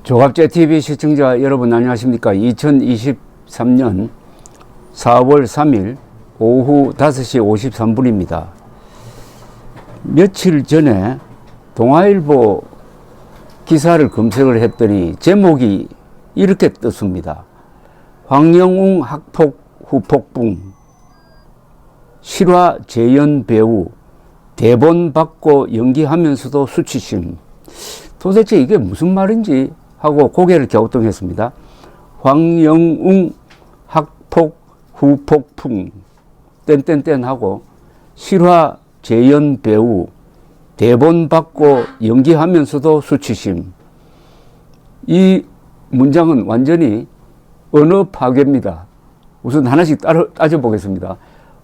조갑제 TV 시청자 여러분 안녕하십니까? 2023년 4월 3일 오후 5시 53분입니다. 며칠 전에 동아일보 기사를 검색을 했더니 제목이 이렇게 떴습니다. 황영웅 학폭 후 폭풍, 실화 재연 배우 대본 받고 연기하면서도 수치심. 도대체 이게 무슨 말인지 하고 고개를 갸우뚱했습니다. 황영웅 학폭 후 폭풍 땡땡땡 하고 실화 재연 배우 대본 받고 연기하면서도 수치심. 이 문장은 완전히 언어 파괴입니다. 우선 하나씩 따져보겠습니다.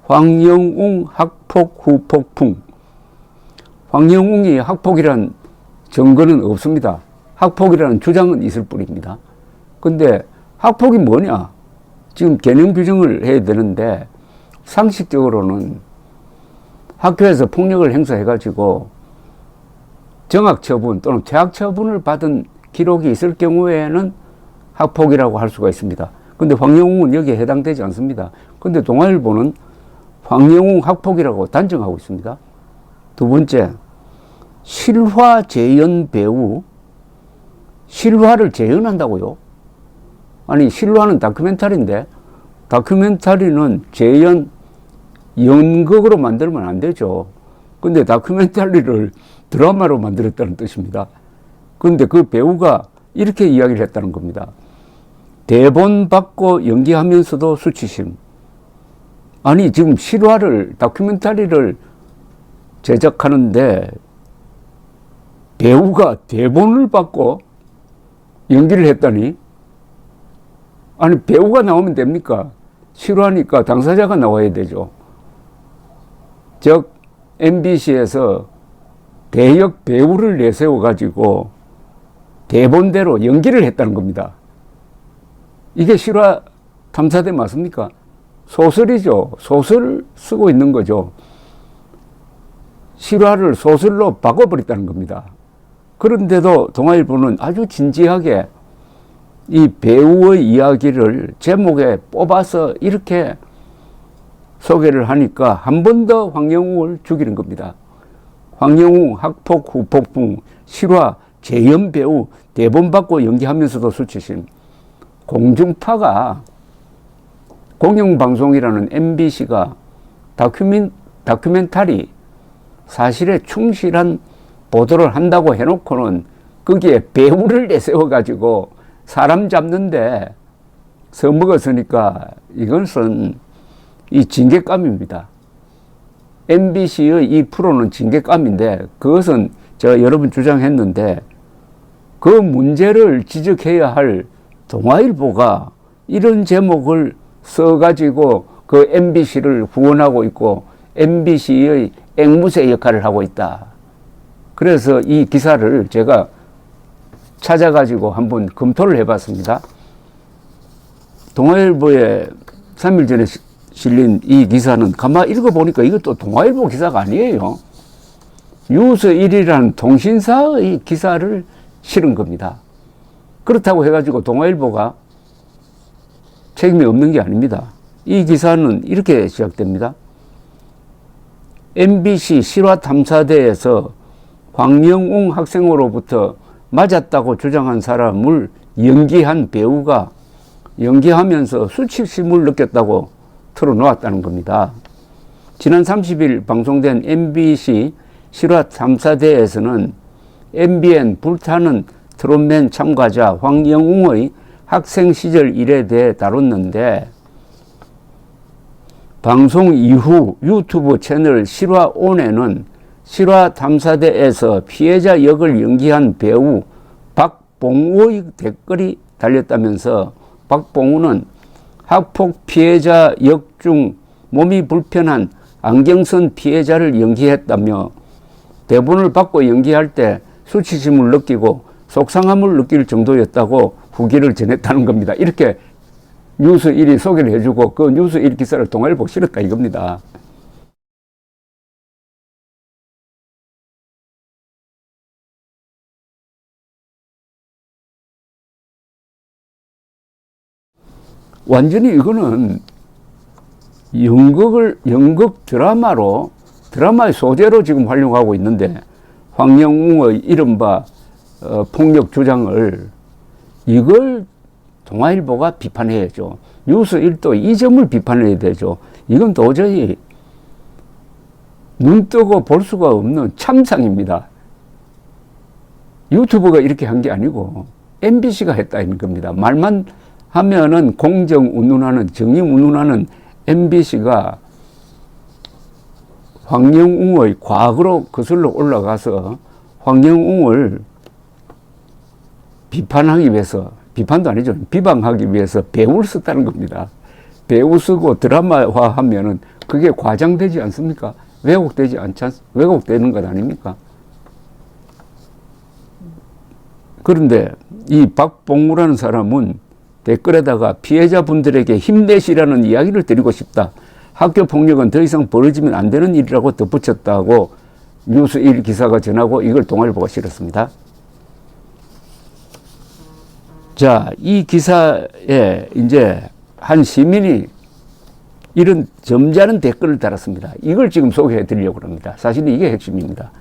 황영웅 학폭 후 폭풍. 황영웅이 학폭이란 증거는 없습니다. 학폭이라는 주장은 있을 뿐입니다. 근데 학폭이 뭐냐? 지금 개념 규정을 해야 되는데 상식적으로는 학교에서 폭력을 행사해가지고 정학처분 또는 퇴학처분을 받은 기록이 있을 경우에는 학폭이라고 할 수가 있습니다. 근데 황영웅은 여기에 해당되지 않습니다. 근데 동아일보는 황영웅 학폭이라고 단정하고 있습니다. 두 번째, 실화 재연 배우, 실화를 재현한다고요? 아니, 실화는 다큐멘터리인데 다큐멘터리는 재연, 연극으로 만들면 안 되죠. 근데 다큐멘터리를 드라마로 만들었다는 뜻입니다. 근데 그 배우가 이렇게 이야기를 했다는 겁니다. 대본 받고 연기하면서도 수치심. 아니, 지금 실화를, 다큐멘터리를 제작하는데 배우가 대본을 받고 연기를 했다니? 아니, 배우가 나오면 됩니까? 실화니까 당사자가 나와야 되죠. 즉, MBC에서 대역 배우를 내세워가지고 대본대로 연기를 했다는 겁니다. 이게 실화 탐사대 맞습니까? 소설이죠. 소설을 쓰고 있는 거죠. 실화를 소설로 바꿔버렸다는 겁니다. 그런데도 동아일보는 아주 진지하게 이 배우의 이야기를 제목에 뽑아서 이렇게 소개를 하니까 한 번 더 황영웅을 죽이는 겁니다. 황영웅 학폭 후 폭풍, 실화 재연 배우 대본 받고 연기하면서도 수치심. 공중파가, 공영방송이라는 MBC가 다큐멘터리 사실에 충실한 보도를 한다고 해놓고는 거기에 배우를 내세워가지고 사람 잡는데 써먹었으니까 이것은 이 징계감입니다. MBC의 이 프로는 징계감인데 그것은 제가 여러 번 주장했는데 그 문제를 지적해야 할 동아일보가 이런 제목을 써가지고 그 MBC를 후원하고 있고 MBC의 앵무새 역할을 하고 있다. 그래서 이 기사를 제가 찾아가지고 한번 검토를 해봤습니다. 동아일보에 3일 전에 실린 이 기사는 가만히 읽어보니까 이것도 동아일보 기사가 아니에요. 뉴스1이라는 통신사의 기사를 실은 겁니다. 그렇다고 해가지고 동아일보가 책임이 없는 게 아닙니다. 이 기사는 이렇게 시작됩니다. MBC 실화탐사대에서 황영웅 학생으로부터 맞았다고 주장한 사람을 연기한 배우가 연기하면서 수치심을 느꼈다고 틀어놓았다는 겁니다. 지난 30일 방송된 MBC 실화탐사대에서는 MBN 불타는 트롯맨 참가자 황영웅의 학생 시절 일에 대해 다뤘는데 방송 이후 유튜브 채널 실화온에는 실화탐사대에서 피해자 역을 연기한 배우 박봉우의 댓글이 달렸다면서 박봉우는 학폭 피해자 역 중 몸이 불편한 안경선 피해자를 연기했다며 대본을 받고 연기할 때 수치심을 느끼고 속상함을 느낄 정도였다고 후기를 전했다는 겁니다. 이렇게 뉴스1이 소개를 해주고 그 뉴스1 기사를 동아일보에 실었다 이겁니다. 완전히 이거는 연극 드라마의 소재로 지금 활용하고 있는데, 황영웅의 이른바 폭력 주장을, 이걸 동아일보가 비판해야죠. 뉴스1도 이 점을 비판해야 되죠. 이건 도저히 눈 뜨고 볼 수가 없는 참상입니다. 유튜브가 이렇게 한 게 아니고 MBC가 했다는 겁니다. 말만 하면은 공정 운운하는, 정의 운운하는 MBC가 황영웅의 과거로 거슬러 올라가서 황영웅을 비판하기 위해서, 비판도 아니죠, 비방하기 위해서 배우를 썼다는 겁니다. 배우 쓰고 드라마화 하면은 그게 과장되지 않습니까? 왜곡되지 왜곡되는 것 아닙니까? 그런데 이 박봉우라는 사람은 댓글에다가 피해자분들에게 힘내시라는 이야기를 드리고 싶다. 학교 폭력은 더 이상 벌어지면 안 되는 일이라고 덧붙였다고 뉴스1 기사가 전하고, 이걸 동아일보가 실었습니다. 자, 이 기사에 이제 한 시민이 이런 점잖은 댓글을 달았습니다. 이걸 지금 소개해 드리려고 합니다. 사실 이게 핵심입니다.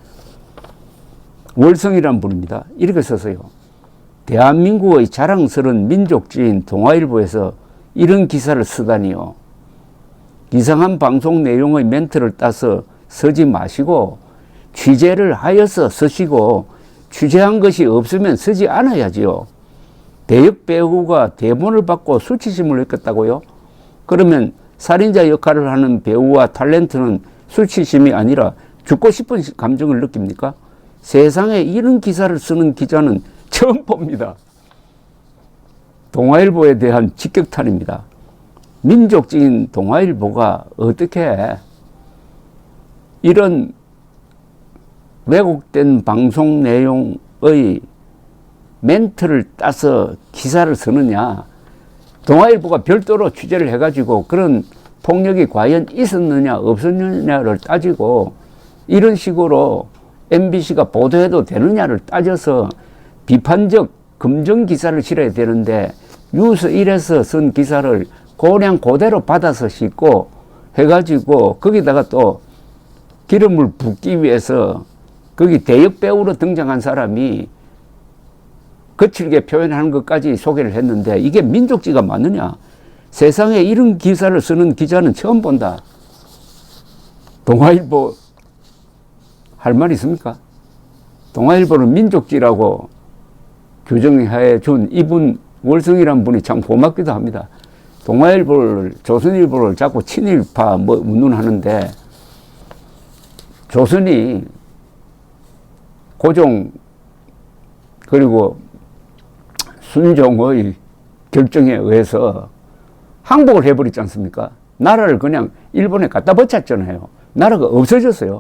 월성이라는 분입니다. 이렇게 썼어요. 대한민국의 자랑스러운 민족지인 동아일보에서 이런 기사를 쓰다니요. 이상한 방송 내용의 멘트를 따서 쓰지 마시고 취재를 하여서 쓰시고, 취재한 것이 없으면 쓰지 않아야지요. 대역 배우가 대본을 받고 수치심을 느꼈다고요? 그러면 살인자 역할을 하는 배우와 탤런트는 수치심이 아니라 죽고 싶은 감정을 느낍니까? 세상에 이런 기사를 쓰는 기자는 처음 봅니다. 동아일보에 대한 직격탄입니다. 민족적인 동아일보가 어떻게 이런 왜곡된 방송 내용의 멘트를 따서 기사를 쓰느냐. 동아일보가 별도로 취재를 해가지고 그런 폭력이 과연 있었느냐 없었느냐를 따지고, 이런 식으로 MBC가 보도해도 되느냐를 따져서 비판적 검증 기사를 실어야 되는데, 뉴스1에서 쓴 기사를 그냥 그대로 받아서 싣고 해가지고 거기다가 또 기름을 붓기 위해서 거기 대역 배우로 등장한 사람이 거칠게 표현하는 것까지 소개를 했는데, 이게 민족지가 맞느냐? 세상에 이런 기사를 쓰는 기자는 처음 본다. 동아일보 할 말 있습니까? 동아일보는 민족지라고 규정해 준 이분, 월성이라는 분이 참 고맙기도 합니다. 동아일보를, 조선일보를 자꾸 친일파 운운하는데, 조선이 고종 그리고 순종의 결정에 의해서 항복을 해버리지 않습니까? 나라를 그냥 일본에 갖다 바쳤잖아요. 나라가 없어졌어요.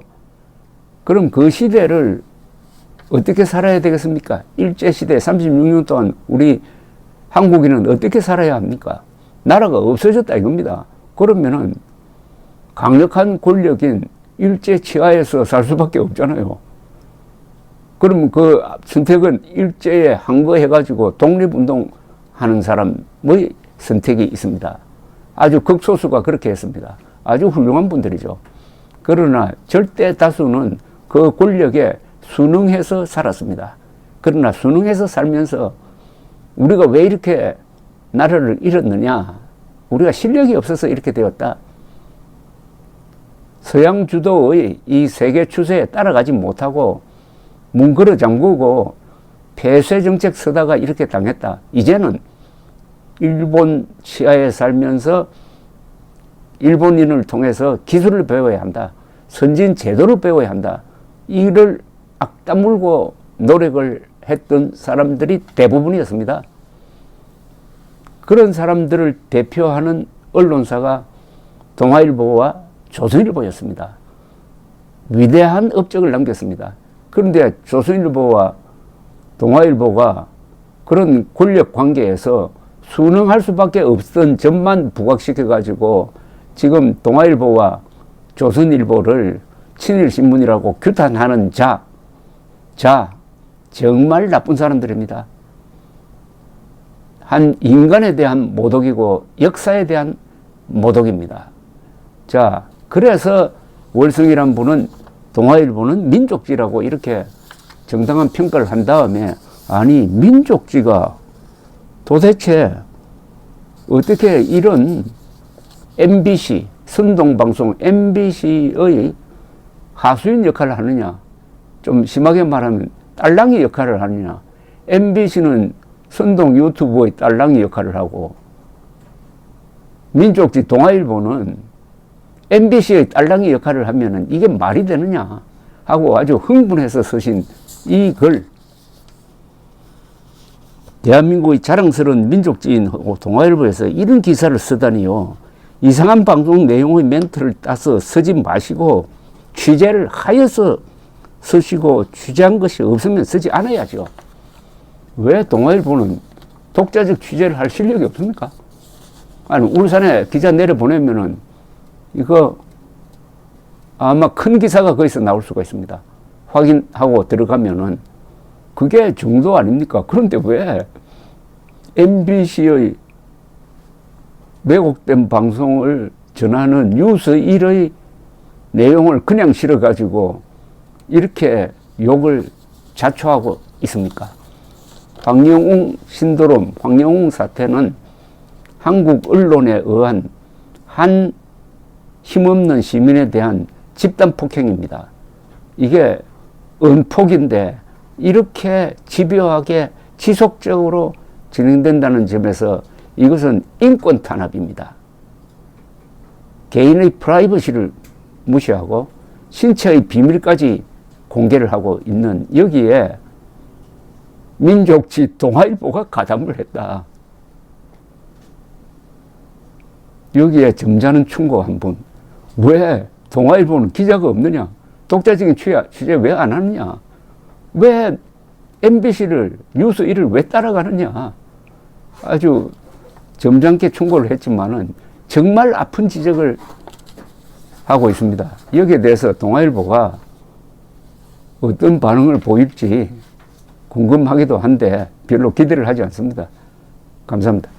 그럼 그 시대를 어떻게 살아야 되겠습니까? 일제시대 36년 동안 우리 한국인은 어떻게 살아야 합니까? 나라가 없어졌다 이겁니다. 그러면은 강력한 권력인 일제 치하에서 살 수밖에 없잖아요. 그러면 그 선택은 일제에 항거해가지고 독립운동 하는 사람의 선택이 있습니다. 아주 극소수가 그렇게 했습니다. 아주 훌륭한 분들이죠. 그러나 절대 다수는 그 권력에 순응해서 살았습니다. 그러나 순응해서 살면서 우리가 왜 이렇게 나라를 잃었느냐? 우리가 실력이 없어서 이렇게 되었다. 서양 주도의 이 세계 추세에 따라가지 못하고 문 걸어 잠그고 폐쇄 정책 쓰다가 이렇게 당했다. 이제는 일본 치하에 살면서 일본인을 통해서 기술을 배워야 한다. 선진 제도를 배워야 한다. 이를 악다물고 노력을 했던 사람들이 대부분이었습니다. 그런 사람들을 대표하는 언론사가 동아일보와 조선일보였습니다. 위대한 업적을 남겼습니다. 그런데 조선일보와 동아일보가 그런 권력 관계에서 순응할 수밖에 없던 점만 부각시켜가지고 지금 동아일보와 조선일보를 친일신문이라고 규탄하는 정말 나쁜 사람들입니다. 한 인간에 대한 모독이고 역사에 대한 모독입니다. 자, 그래서 월성이란 분은 동아일보는 민족지라고 이렇게 정당한 평가를 한 다음에 아니 민족지가 도대체 어떻게 이런 MBC 선동방송 MBC의 하수인 역할을 하느냐, 좀 심하게 말하면 딸랑이 역할을 하느냐. MBC는 선동 유튜브의 딸랑이 역할을 하고 민족지 동아일보는 MBC의 딸랑이 역할을 하면은 이게 말이 되느냐 하고 아주 흥분해서 쓰신 이 글. 대한민국의 자랑스러운 민족지인 동아일보에서 이런 기사를 쓰다니요. 이상한 방송 내용의 멘트를 따서 쓰지 마시고 취재를 하여서 쓰시고 취재한 것이 없으면 쓰지 않아야죠. 왜 동아일보는 독자적 취재를 할 실력이 없습니까? 아니, 울산에 기자 내려보내면은 이거 아마 큰 기사가 거기서 나올 수가 있습니다. 확인하고 들어가면은 그게 정도 아닙니까? 그런데 왜 MBC의 왜곡된 방송을 전하는 뉴스 1의 내용을 그냥 실어가지고 이렇게 욕을 자초하고 있습니까? 황영웅 신도롬, 황영웅 사태는 한국 언론에 의한 한 힘없는 시민에 대한 집단 폭행입니다. 이게 은폭인데 이렇게 집요하게 지속적으로 진행된다는 점에서 이것은 인권 탄압입니다. 개인의 프라이버시를 무시하고 신체의 비밀까지 공개를 하고 있는 여기에 민족지 동아일보가 가담을 했다. 여기에 점잖은 충고 한 분. 왜 동아일보는 기자가 없느냐? 독자적인 취재 왜 안 하느냐? 왜 MBC를 뉴스 1을 왜 따라가느냐? 아주 점잖게 충고를 했지만은 정말 아픈 지적을 하고 있습니다. 여기에 대해서 동아일보가 어떤 반응을 보일지 궁금하기도 한데 별로 기대를 하지 않습니다. 감사합니다.